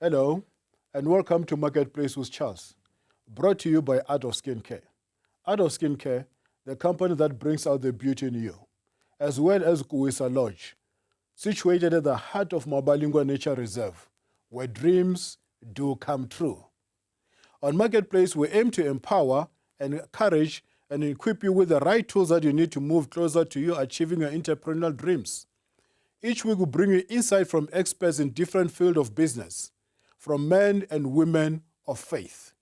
Hello, and welcome to Marketplace with Charles, brought to you by Art of Skincare. Art of Skincare, the company that brings out the beauty in you, as well as Kuwisa Lodge, situated at the heart of Mabalingwa Nature Reserve, where dreams do come true. On Marketplace, we aim to empower and encourage and equip you with the right tools that you need to move closer to you achieving your entrepreneurial dreams. Each week, we bring you insight from experts in different fields of business, from men and women of faith.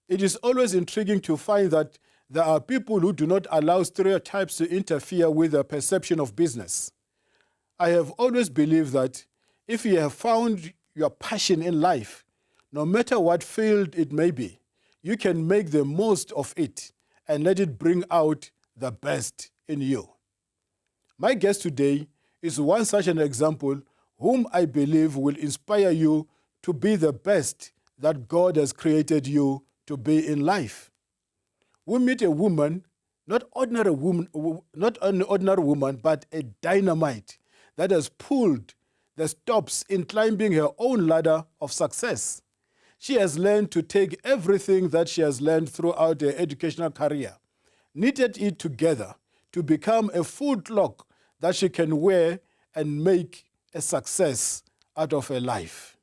It is always intriguing to find that there are people who do not allow stereotypes to interfere with their perception of business. I have always believed that if you have found your passion in life, no matter what field it may be, you can make the most of it and let it bring out the best in you. My guest today is one such an example whom I believe will inspire you to be the best that God has created you to be in life. We meet a woman, not an ordinary woman, but a dynamite that has pulled the stops in climbing her own ladder of success. She has learned to take everything that she has learned throughout her educational career, knitted it together to become a full cloak that she can wear and make a success out of her life.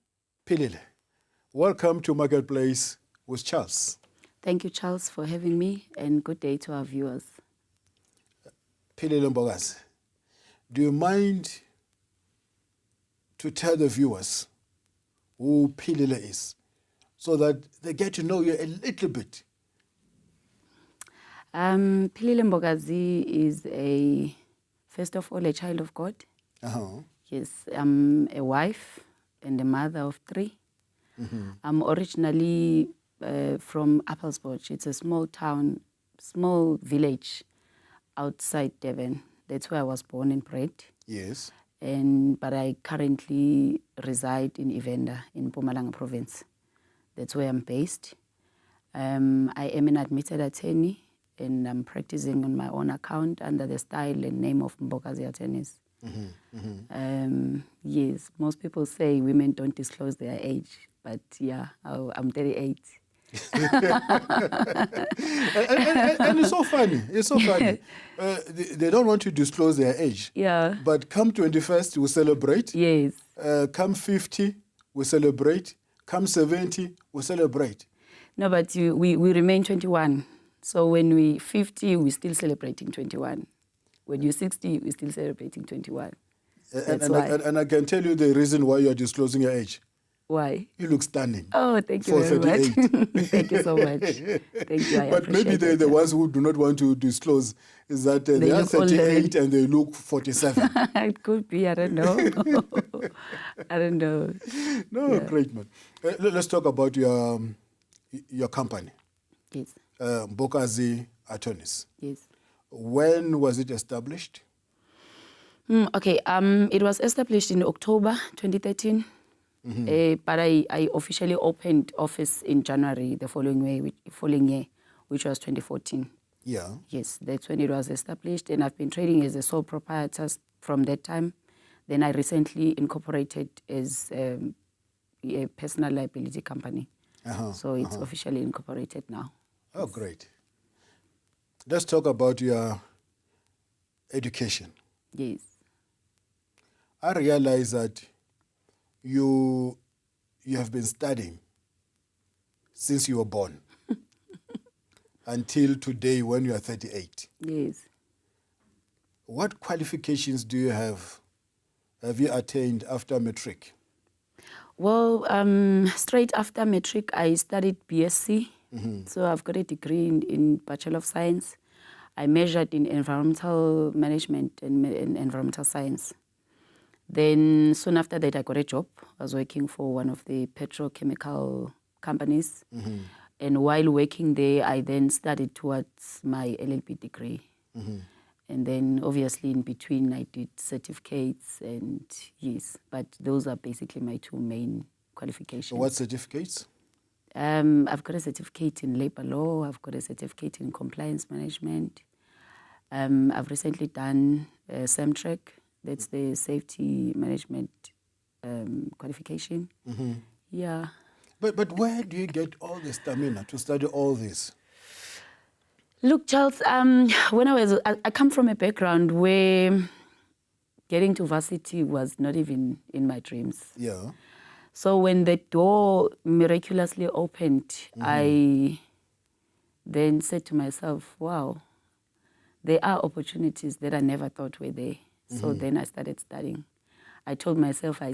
Philile, welcome to Marketplace with Charles. Thank you, Charles, for having me, and good day to our viewers. Philile Mbokazi, do you mind to tell the viewers who Philile is so that they get to know you a little bit? Philile Mbokazi is first of all, a child of God. Uh-huh. Yes, I'm a wife and a mother of 3. Mm-hmm. I'm originally from Appelsburg. It's a small town, small village outside Devon. That's where I was born and bred. Yes. But I currently reside in Ivenda in Mpumalanga province. That's where I'm based. I am an admitted attorney, and I'm practicing on my own account under the style and name of Mbokazi Attorneys. Mm-hmm. Mm-hmm. Yes, most people say women don't disclose their age, but yeah, I'm 38. and it's so funny. It's so funny. They don't want to disclose their age. Yeah. But come 21st, we celebrate. Yes. Come 50, we celebrate. Come 70, we celebrate. No, but we remain 21. So when we 50, we're still celebrating 21. When you're 60, we're still celebrating 21. That's why. And I can tell you the reason why you're disclosing your age. Why? You look stunning. Oh, thank you very much. Thank you so much. Thank you. But maybe the ones who do not want to disclose is that they are 38 and they look 47. It could be. I don't know. I don't know. No, yeah. Great, man. Let's talk about your company. Yes. Mbokazi Attorneys. Yes. When was it established? Okay. It was established in October 2013. Mm-hmm. But I officially opened office in January the following year, which was 2014. Yeah. Yes, that's when it was established, and I've been trading as a sole proprietor from that time. Then I recently incorporated as a personal liability company. So it's officially incorporated now. Oh, great. Let's talk about your education. Yes. I realize that you have been studying since you were born until today when you are 38. Yes. What qualifications do you have you attained after matric? Well, straight after matric, I studied BSc. Mm-hmm. So I've got a degree in Bachelor of Science. I majored in environmental management and environmental science. Then soon after that, I got a job. I was working for one of the petrochemical companies. Mm-hmm. And while working there, I then studied towards my LLB degree. Mm-hmm. And then obviously in between, I did certificates and yes, but those are basically my 2 main qualifications. So what certificates? I've got a certificate in labor law. I've got a certificate in compliance management. I've recently done SAMTRAC. That's the safety management qualification. Mm-hmm. Yeah. But where do you get all the stamina to study all this? Look, Charles, when I come from a background where getting to varsity was not even in my dreams. Yeah. So when the door miraculously opened, I then said to myself, wow, there are opportunities that I never thought were there. So then I started studying. I told myself I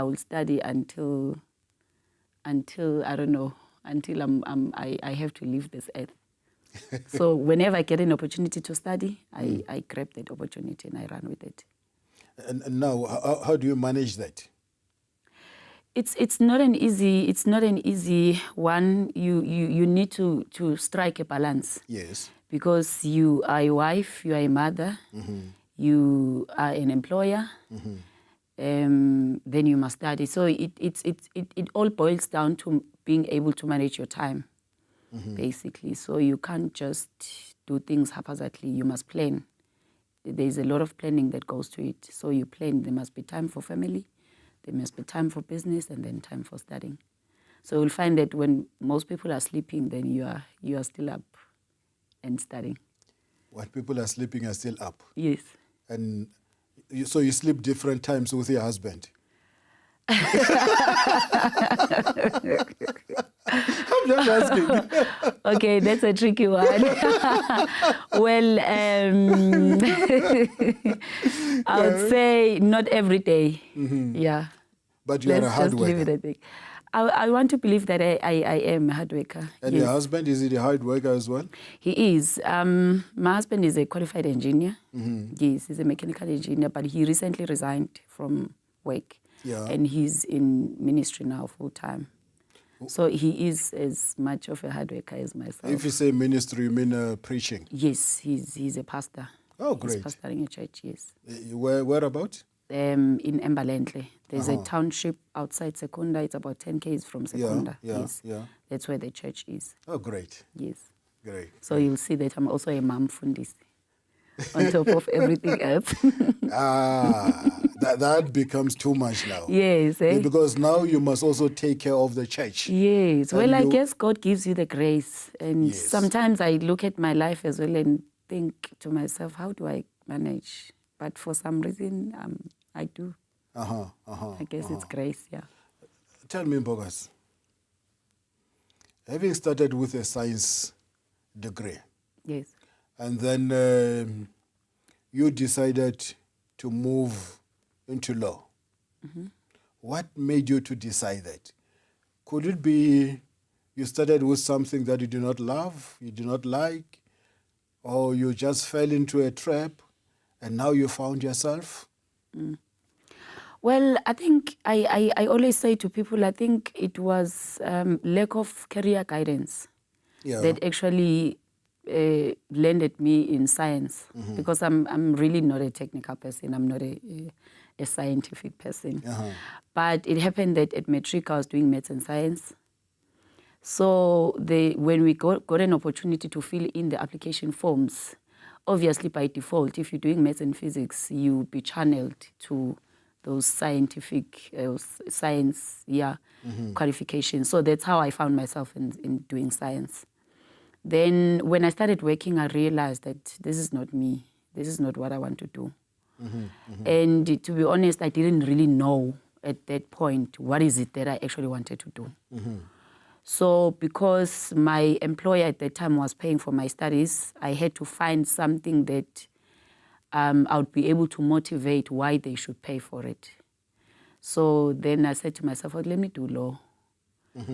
will study until I don't know, until I have to leave this earth. So whenever I get an opportunity to study, I grab that opportunity and I run with it. And now, how do you manage that? It's not an easy one. You need to strike a balance. Yes. Because you are a wife, you are a mother, you are an employer, then you must study. So it all boils down to being able to manage your time, basically. So you can't just do things haphazardly. You must plan. There's a lot of planning that goes to it. So you plan. There must be time for family, there must be time for business, and then time for studying. So you'll find that when most people are sleeping, then you are still up and studying. When people are sleeping, are still up. Yes. And so you sleep different times with your husband? I'm just asking. Okay, that's a tricky one. Well, I would say not every day. Yeah. But you are a hard Let's just leave it worker. at that. I want to believe that I am a hard worker. And yes. your husband, is he a hard worker as well? He is. My husband is a qualified engineer. Yes, he's a mechanical engineer, but he recently resigned from work. Yeah. And he's in ministry now full time. So he is as much of a hard worker as myself. If you say ministry, you mean preaching? Yes, he's a pastor. Oh, great. He's pastoring a church, yes. Whereabouts? In Embark. There's a township outside Secunda. It's about 10 km from Secunda. Yes. That's where the church is. Oh, great. Yes. Great. So you'll see that I'm also a mom fundis on top of everything else. That becomes too much now. Yes. Eh? Because now you must also take care of the church. Yes. Well, I guess God gives you the grace. And Yes. sometimes I look at my life as well and think to myself, how do I manage? But for some reason, I do. I guess it's grace, yeah. Tell me, Mbokazi, having started with a science degree, Yes. and then you decided to move into law. What made you to decide that? Could it be you started with something that you do not love, you do not like, or you just fell into a trap and now you found yourself? Well, I think I always say to people, I think it was lack of career guidance that actually landed me in science, because I'm really not a technical person. I'm not a scientific person. But it happened that at matric I was doing maths and science. So when we got an opportunity to fill in the application forms, obviously by default, if you're doing maths and physics, you'll be channeled to those scientific science qualifications. So that's how I found myself in doing science. Then when I started working, I realized that this is not me. This is not what I want to do. And to be honest, I didn't really know at that point what is it that I actually wanted to do. So because my employer at that time was paying for my studies, I had to find something that I would be able to motivate why they should pay for it. So then I said to myself, well, let me do law,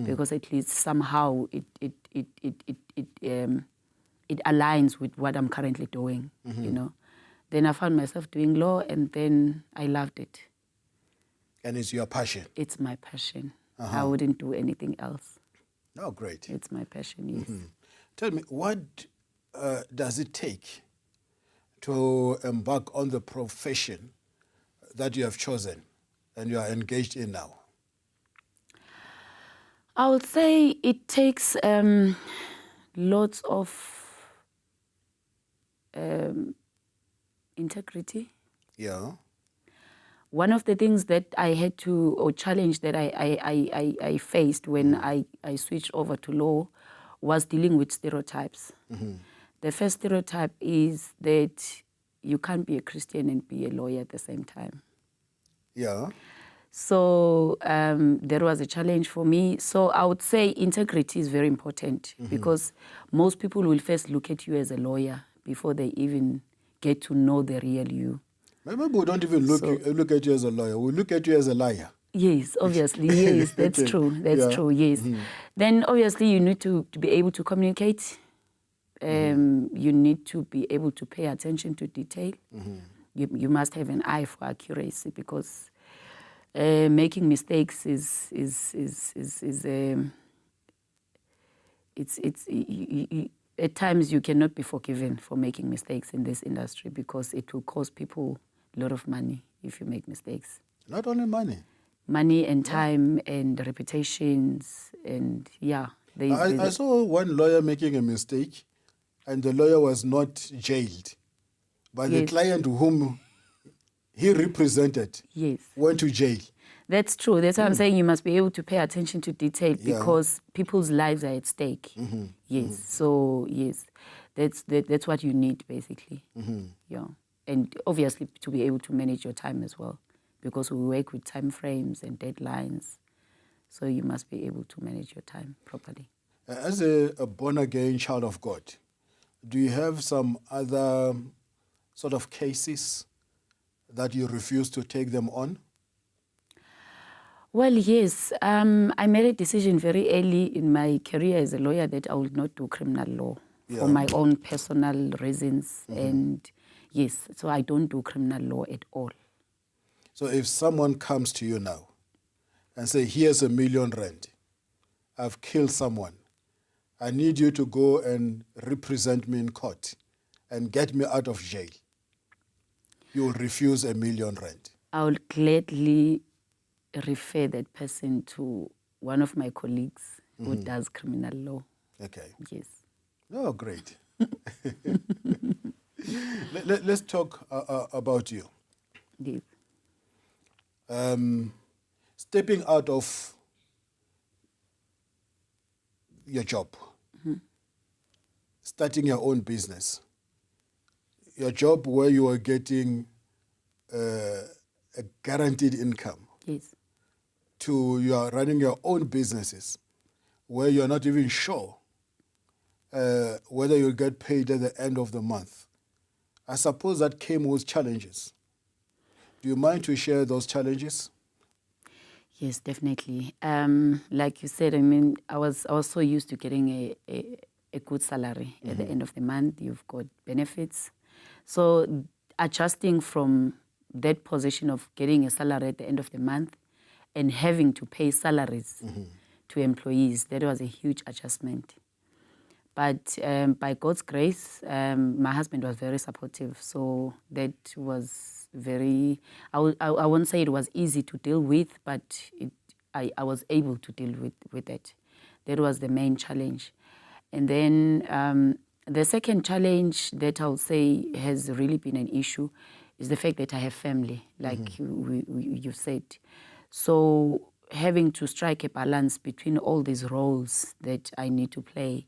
because at least somehow it aligns with what I'm currently doing, you know. Then I found myself doing law, and then I loved it. And it's your passion? It's my passion. I wouldn't do anything else. Oh, great. It's my passion, yes. Tell me, what does it take to embark on the profession that you have chosen and you are engaged in now? I would say it takes lots of integrity. Yeah. one of the things that I had to, or challenge that I faced when I switched over to law was dealing with stereotypes. The first stereotype is that you can't be a Christian and be a lawyer at the same time. Yeah. So that was a challenge for me. So I would say integrity is very important because most people will first look at you as a lawyer before they even get to know the real you. Maybe we don't even look at you as a lawyer. We look at you as a liar. Yes, obviously. Yes, that's Okay. true. That's true, yes. Then obviously you need to be able to communicate. You need to be able to pay attention to detail. You must have an eye for accuracy because making mistakes at times you cannot be forgiven for making mistakes in this industry because it will cost people a lot of money if you make mistakes. Not only money. Money and time and reputations and I saw one lawyer making a mistake and the lawyer was not jailed. But the client whom he represented went to jail. That's true. That's why I'm saying you must be able to pay attention to detail because people's lives are at stake. Yes. So, yes, that's what you need, basically. Yeah. And obviously to be able to manage your time as well because we work with time frames and deadlines. So you must be able to manage your time properly. As a born-again child of God, do you have some other sort of cases that you refuse to take them on? Well, yes. I made a decision very early in my career as a lawyer that I would not do criminal law for my own personal reasons. And yes, so I don't do criminal law at all. So if someone comes to you now and say, here's R1 million, I've killed someone, I need you to go and represent me in court and get me out of jail, you will refuse R1 million? I will gladly refer that person to one of my colleagues who does criminal law. Okay. Yes. Oh, great. Let's talk about you. Yes. Stepping out of your job, starting your own business, your job where you are getting a guaranteed income, Yes. to you are running your own businesses where you're not even sure whether you'll get paid at the end of the month. I suppose that came with challenges. Do you mind to share those challenges? Yes, definitely. Like you said, I mean, I was so used to getting a good salary at the end of the month. You've got benefits. So adjusting from that position of getting a salary at the end of the month and having to pay salaries to employees, that was a huge adjustment. But by God's grace, my husband was very supportive. So that was very, I won't say it was easy to deal with, but I was able to deal with it. That was the main challenge. And then the second challenge that I would say has really been an issue is the fact that I have family, like you said. So having to strike a balance between all these roles that I need to play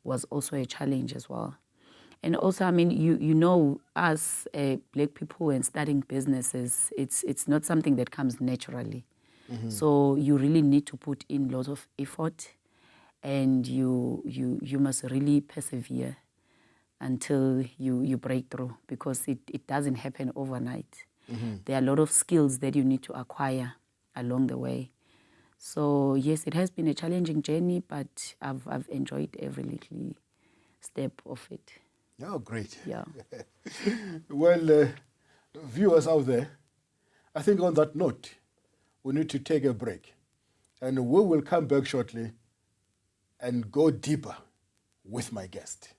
was also a challenge as well. And also, I mean, you know, us Black people and starting businesses, it's not something that comes naturally. So you really need to put in lots of effort, and you must really persevere until you break through, because it doesn't happen overnight. There are a lot of skills that you need to acquire along the way. So yes, it has been a challenging journey, but I've enjoyed every little step of it. Oh, great. Yeah. Well, viewers out there, I think on that note, we need to take a break. And we will come back shortly and go deeper with my guest.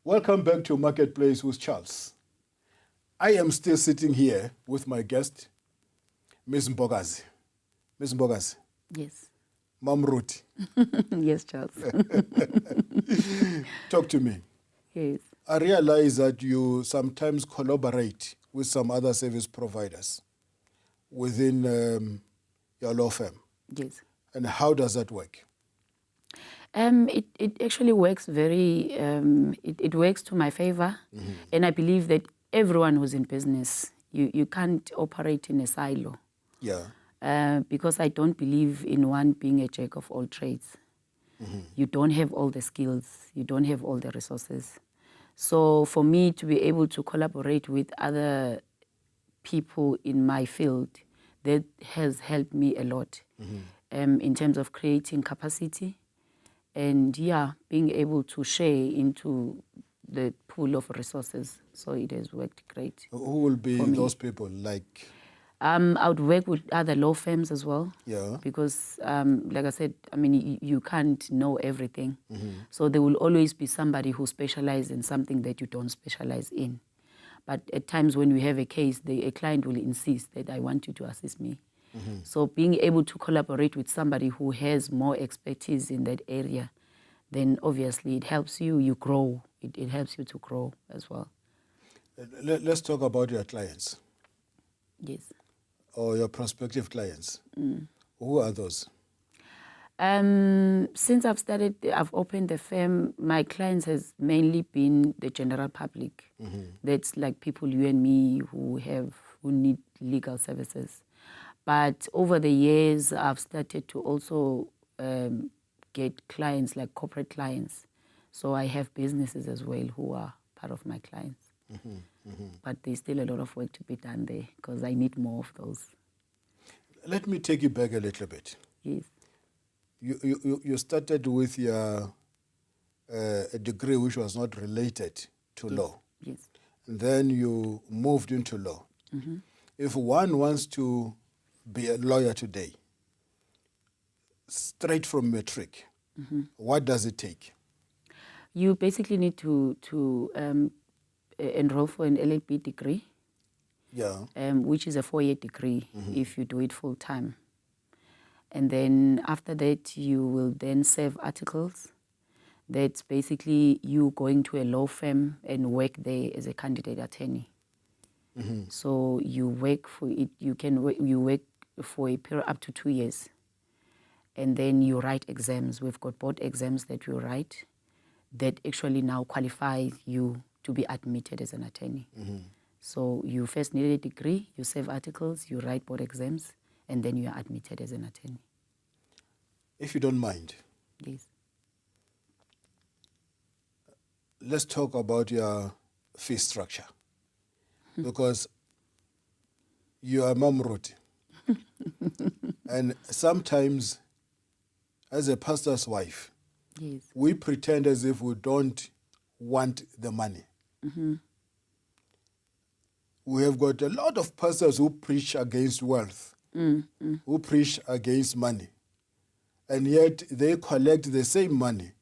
Welcome back to Marketplace with Charles. I am still sitting here with my guest, Ms. Mbokazi. Ms. Mbokazi, Yes. Mam Ruti, Yes, Charles. talk to me. Yes. I realize that you sometimes collaborate with some other service providers within your law firm. Yes. And how does that work? It actually works it works to my favor. And I believe that everyone who's in business, you can't operate in a silo. Yeah. Because I don't believe in one being a jack of all trades. You don't have all the skills. You don't have all the resources. So for me to be able to collaborate with other people in my field, that has helped me a lot in terms of creating capacity and, being able to share into the pool of resources. So it has worked great. Who will be those people? Like, I would work with other law firms as well. yeah. Because, like I said, I mean, you can't know everything. So there will always be somebody who specializes in something that you don't specialize in. But at times when we have a case, a client will insist that I want you to assist me. So being able to collaborate with somebody who has more expertise in that area, then obviously it helps you grow. It helps you to grow as well. Let's talk about your clients. Yes. Or your prospective clients. Who are those? Since I've opened the firm, my clients has mainly been the general public. That's like people, you and me, who need legal services. But over the years, I've started to also get clients, like corporate clients. So I have businesses as well who are part of my clients. But there's still a lot of work to be done there because I need more of those. Let me take you back a little bit. Yes. You started with your a degree which was not related to law. Yes. And then you moved into law. If one wants to be a lawyer today, straight from matric, what does it take? You basically need to enroll for an LLB degree, which is a 4-year degree if you do it full time. And then after that, you will then serve articles. That's basically you going to a law firm and work there as a candidate attorney. So you work for it. You work for a period up to 2 years, and then you write exams. We've got board exams that you write that actually now qualify you to be admitted as an attorney. So you first need a degree, you serve articles, you write board exams, and then you are admitted as an attorney. If you don't mind, Yes. let's talk about your fee structure. Because you are Mam Ruti. And sometimes, as a pastor's wife, Yes. we pretend as if we don't want the money. We have got a lot of pastors who preach against wealth, who preach against money. And yet they collect the same money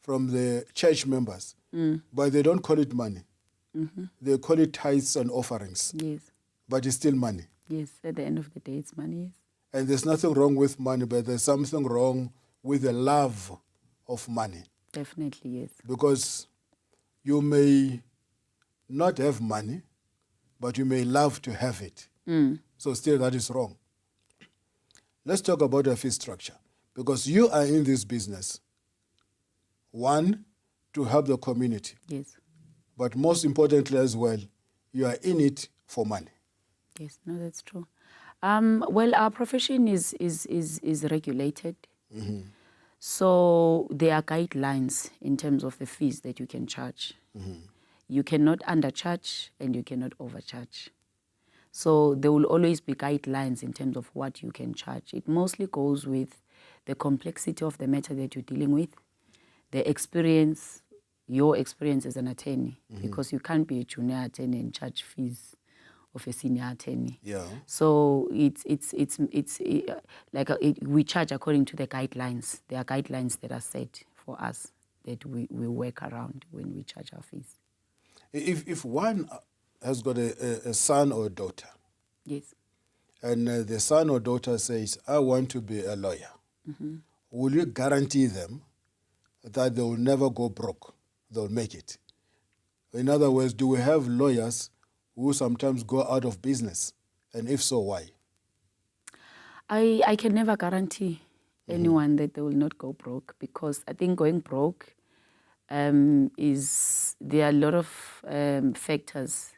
from the church members, but they don't call it money. They call it tithes and offerings. Yes. But it's still money. Yes. At the end of the day, it's money. Yes. And there's nothing wrong with money, but there's something wrong with the love of money. Definitely, yes. Because you may not have money, but you may love to have it. So still that is wrong. Let's talk about your fee structure. Because you are in this business, one, to help the community. Yes. But most importantly as well, you are in it for money. Yes, no, that's true. Well, our profession is regulated. So there are guidelines in terms of the fees that you can charge. You cannot undercharge and you cannot overcharge. So there will always be guidelines in terms of what you can charge. It mostly goes with the complexity of the matter that you're dealing with, the experience, your experience as an attorney, because you can't be a junior attorney and charge fees of a senior attorney. Yeah. So we charge according to the guidelines. There are guidelines that are set for us that we work around when we charge our fees. If one has got a son or a daughter, Yes. and the son or daughter says, I want to be a lawyer, will you guarantee them that they will never go broke? They'll make it. In other words, do we have lawyers who sometimes go out of business? And if so, why? I can never guarantee anyone that they will not go broke, because I think going broke there are a lot of factors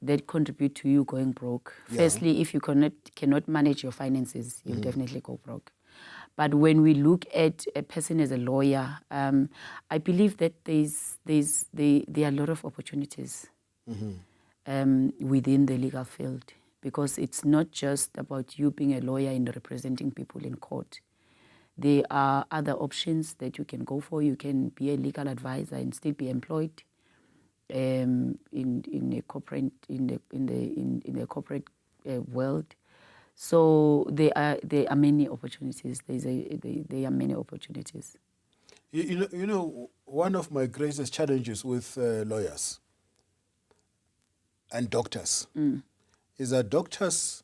that contribute to you going broke. Yeah. Firstly, if you cannot manage your finances, you'll definitely go broke. But when we look at a person as a lawyer, I believe that there are a lot of opportunities within the legal field, because it's not just about you being a lawyer and representing people in court. There are other options that you can go for. You can be a legal advisor and still be employed in a corporate world. So there are many opportunities. There are many opportunities. You know, one of my greatest challenges with lawyers and doctors is that doctors,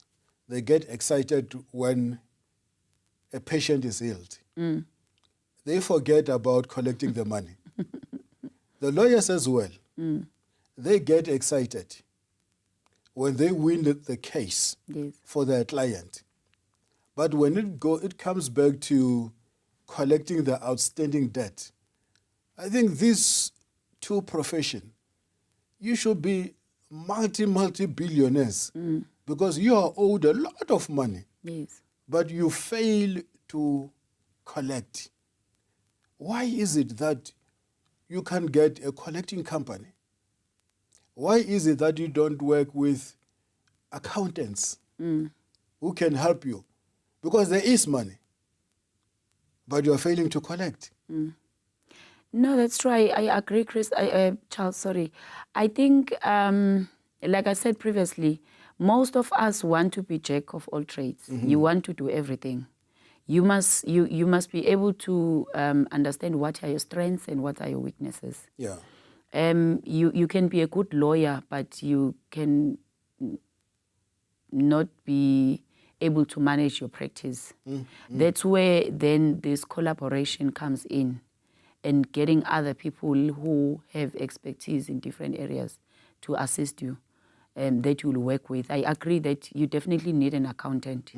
they get excited when a patient is healed. They forget about collecting the money. The lawyers as well, they get excited when they win the case for their client. But when it comes back to collecting the outstanding debt, I think these two professions, you should be multi-billionaires because you are owed a lot of money, but you fail to collect. Why is it that you can't get a collecting company? Why is it that you don't work with accountants who can help you? Because there is money, but you're failing to collect. No, that's true. I agree, Chris. Charles, sorry. I think, like I said previously, most of us want to be jack of all trades. You want to do everything. You must be able to understand what are your strengths and what are your weaknesses. Yeah. You can be a good lawyer, but you can not be able to manage your practice. That's where then this collaboration comes in, and getting other people who have expertise in different areas to assist you, that you will work with. I agree that you definitely need an accountant.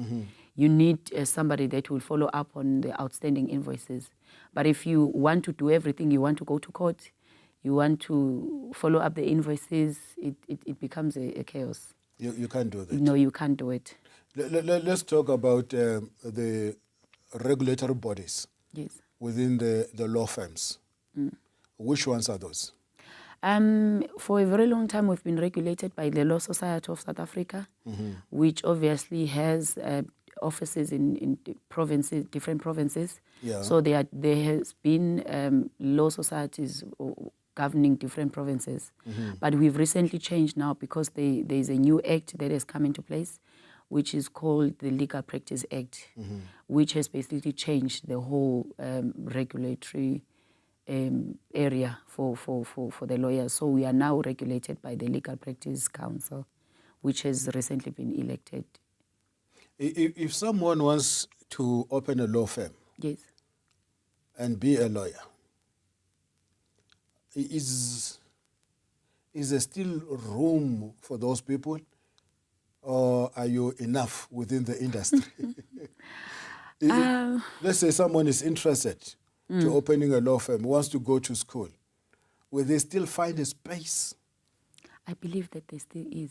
You need somebody that will follow up on the outstanding invoices. But if you want to do everything, you want to go to court, you want to follow up the invoices, it becomes a chaos. You can't do that. No, you can't do it. Let's talk about the regulatory bodies within the law firms. Which ones are those? For a very long time, we've been regulated by the Law Society of South Africa, which obviously has offices in provinces, different provinces. Yeah. So there has been law societies governing different provinces. But we've recently changed now because there's a new act that has come into place, which is called the Legal Practice Act, which has basically changed the whole regulatory area for the lawyers. So we are now regulated by the Legal Practice Council, which has recently been elected. If someone wants to open a law firm and be a lawyer, is there still room for those people, or are you enough within the industry? Let's say someone is interested to opening a law firm, wants to go to school. Will they still find a space? I believe that there still is.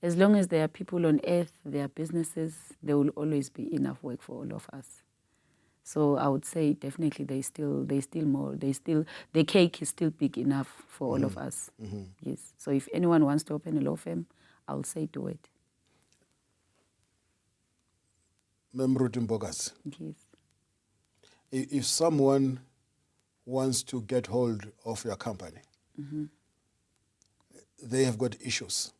As long as there are people on earth, there are businesses, there will always be enough work for all of us. So I would say definitely there's still more. The cake is still big enough for all of us. Yes. So if anyone wants to open a law firm, I'll say do it. Philile Mbokazi. Yes. If someone wants to get hold of your company, they have got issues.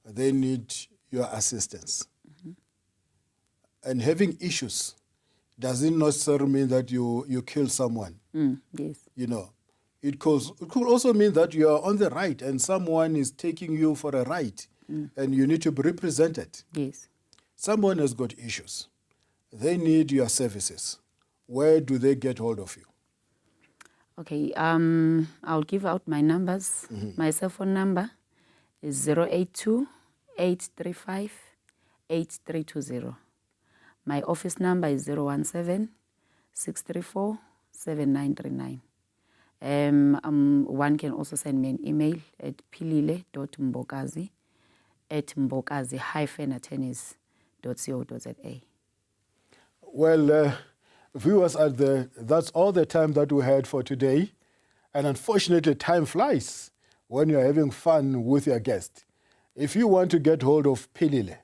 They need your assistance. And having issues doesn't necessarily mean that you kill someone. Yes. You know, it could also mean that you are on the right and someone is taking you for a ride and you need to be represented. Yes. Someone has got issues. They need your services. Where do they get hold of you? Okay, I'll give out my numbers. My cell phone number is 082-835-8320. My office number is 017-634-7939. One can also send me an email at philile.mbokazi@mbokazi-attorneys.co.za. Well, viewers out there, that's all the time that we had for today. And unfortunately, time flies when you're having fun with your guest. If you want to get hold of Philile,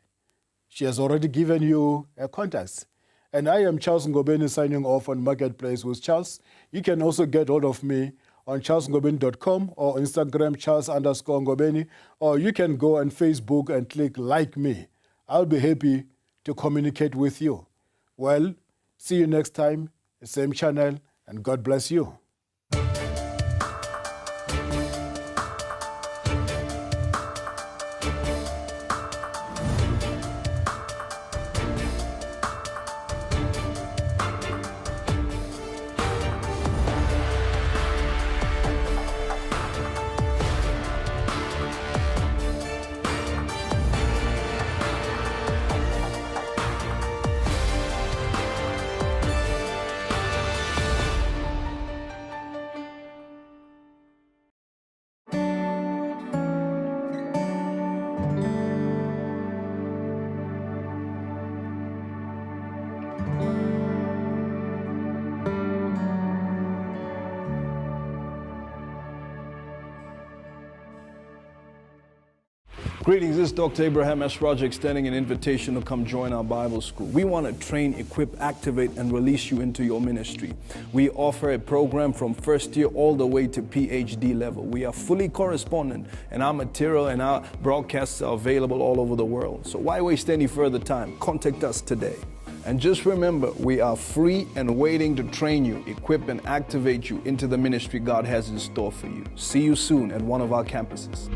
she has already given you her contacts. And I am Charles Ngobeni signing off on Marketplace with Charles. You can also get hold of me on charlesngobeni.com or Instagram Charles_Ngobeni, or you can go on Facebook and click like me. I'll be happy to communicate with you. Well, see you next time, same channel, and God bless you. Greetings, this is Dr. Abraham S. Roger extending an invitation to come join our Bible school. We want to train, equip, activate, and release you into your ministry. We offer a program from first year all the way to PhD level. We are fully correspondent, and our material and our broadcasts are available all over the world. So why waste any further time? Contact us today. And just remember, we are free and waiting to train you, equip, and activate you into the ministry God has in store for you. See you soon at one of our campuses.